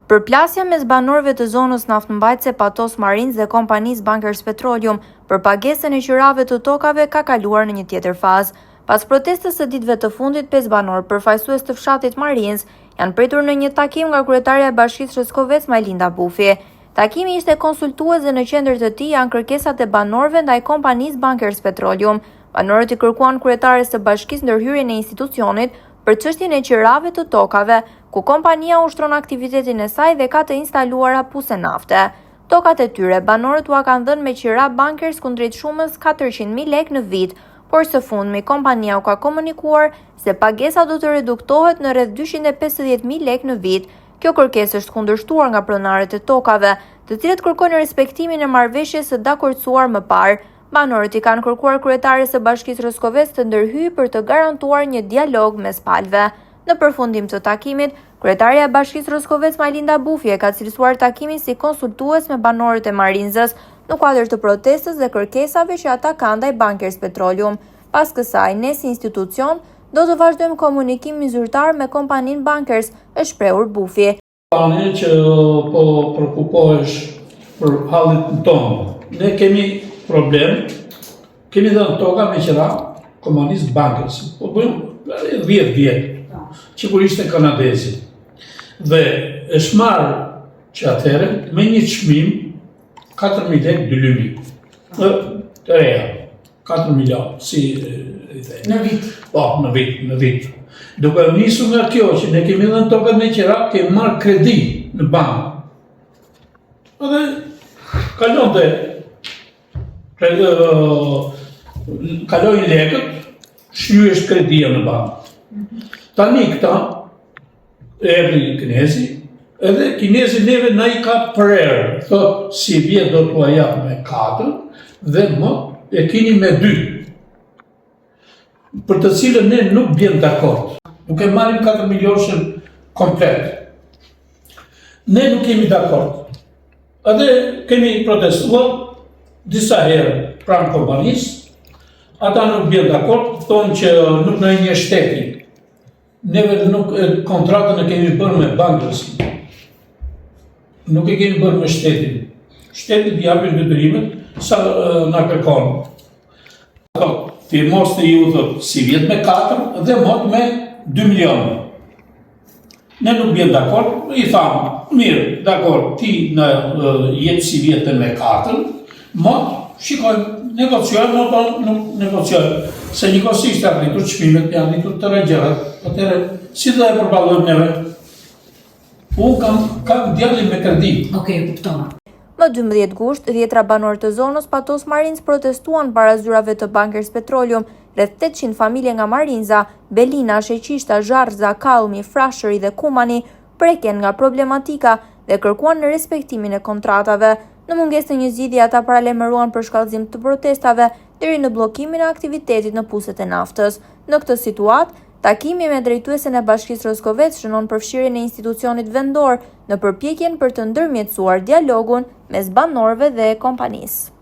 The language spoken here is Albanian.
Përplasja mes banorëve të zonës naftëmbajtëse Patos Marines dhe kompanisë Bankers Petroleum për pagesën e qyrave të tokave ka kaluar në një tjetër fazë. Pas protestës së ditëve të fundit, 5 banorë përfaqësues të fshatit Marines janë pritur në një takim nga kryetarja e Bashkisë Rrezkovec Majlinda Bufi. Takimi ishte konsultues dhe në qendër të tij janë kërkesat e banorëve ndaj kompanisë Bankers Petroleum. Banorët i kërkuan kryetares së bashkisë ndërhyrjen e institucionit për çështjen e qirave të tokave, ku kompania ushtron aktivitetin e saj dhe ka të instaluara puse nafte. Tokat e tyre banorët ua kanë dhënë me qira Bankers kundrejt shumës 400.000 lekë në vit, por së fundmi kompania u ka komunikuar se pagesa do të reduktohet në rreth 250.000 lekë në vit. Kjo kërkesë është kundërshtuar nga pronarët e tokave, të cilët kërkojnë respektimin e marrëveshjes së dakordsuar më parë. Banorët i kanë kërkuar kryetares së Bashkisë Rrezkovec të ndërhyjë për të garantuar një dialog mes palëve. Në përfundim të takimit, kryetarja e Bashkisë Rrezkovec Majlinda Bufi e ka cilësuar takimin si konsultues me banorët e Marinesës në kuadër të protestës dhe kërkesave që ata kanë ndaj Bankers Petroleum. Pas kësaj, ne si institucion do të vazhdojmë komunikimin zyrtar me kompaninë Bankers, është shprehur Bufi. Tani që po shqetësohesh për hallin tonë. Ne kemi problem, kemi dhënë toka me qira kompanisë Bankers. Po bëjmë 10 vjet, që kur ishte kanadezi. Dhe është marrë që atëherë me një çmim 4.000 lekë 2 lymi. Të reja, 4 milion, si në vit. Po, në vit. Duke nisur nga kjo që ne kemi dhënë tokat me qira, kemi marrë kredi në bankë. Edhe kalonte kalojnë lekët, shlyhesh kredia në bankë. Tani këta, erdhi kinezi, edhe kinezi neve na i ka prerë, thot si vjet do t'ua jap me 4 dhe më e kini me 2. Për të cilën ne nuk bjem dakord. Nuk e marrim 4 milionëshën komplet. Ne nuk jemi dakord. Edhe kemi protestuar disa herë pranë kompanisë, ata nuk bjen dakord, thonë që nuk në një shteti. Neve nuk kontratën e kemi bërë me Bankers. Nuk e kemi bërë me shtetin. Shtetit japin detyrimet sa na kërkon. Ti mos të ju thot si vjet me 4 dhe mot me 2 milionë. Ne nuk bjen dakord, i thamë, mirë, dakord, ti në jetë si vjetë me 4, mot, shikojmë, negociojmë, nuk negociojmë, se njëkohësisht e arritur çmimet, e arritur të regjerat, atëherë, si do e përballojmë neve? Unë kam djallin me kredi. Okej, kuptova. Më 12 gusht, 10 banorë të zonës Patos Marines protestuan para zyrave të Bankers Petroleum. Rreth 800 familje nga Marinza, Belina, Sheqishta, Zharza, Kallmi, Frashëri dhe Kumani preken nga problematika dhe kërkuan në respektimin e kontratave. Në mungesë të një zgjidhje, ata paralajmëruan për shkallëzim të protestave deri në bllokimin e aktivitetit në puset e naftës. Në këtë situatë, takimi me drejtuesen e Bashkisë Rrezkovec shënon përfshirjen e institucionit vendor në përpjekjen për të ndërmjetësuar dialogun mes banorëve dhe kompanisë.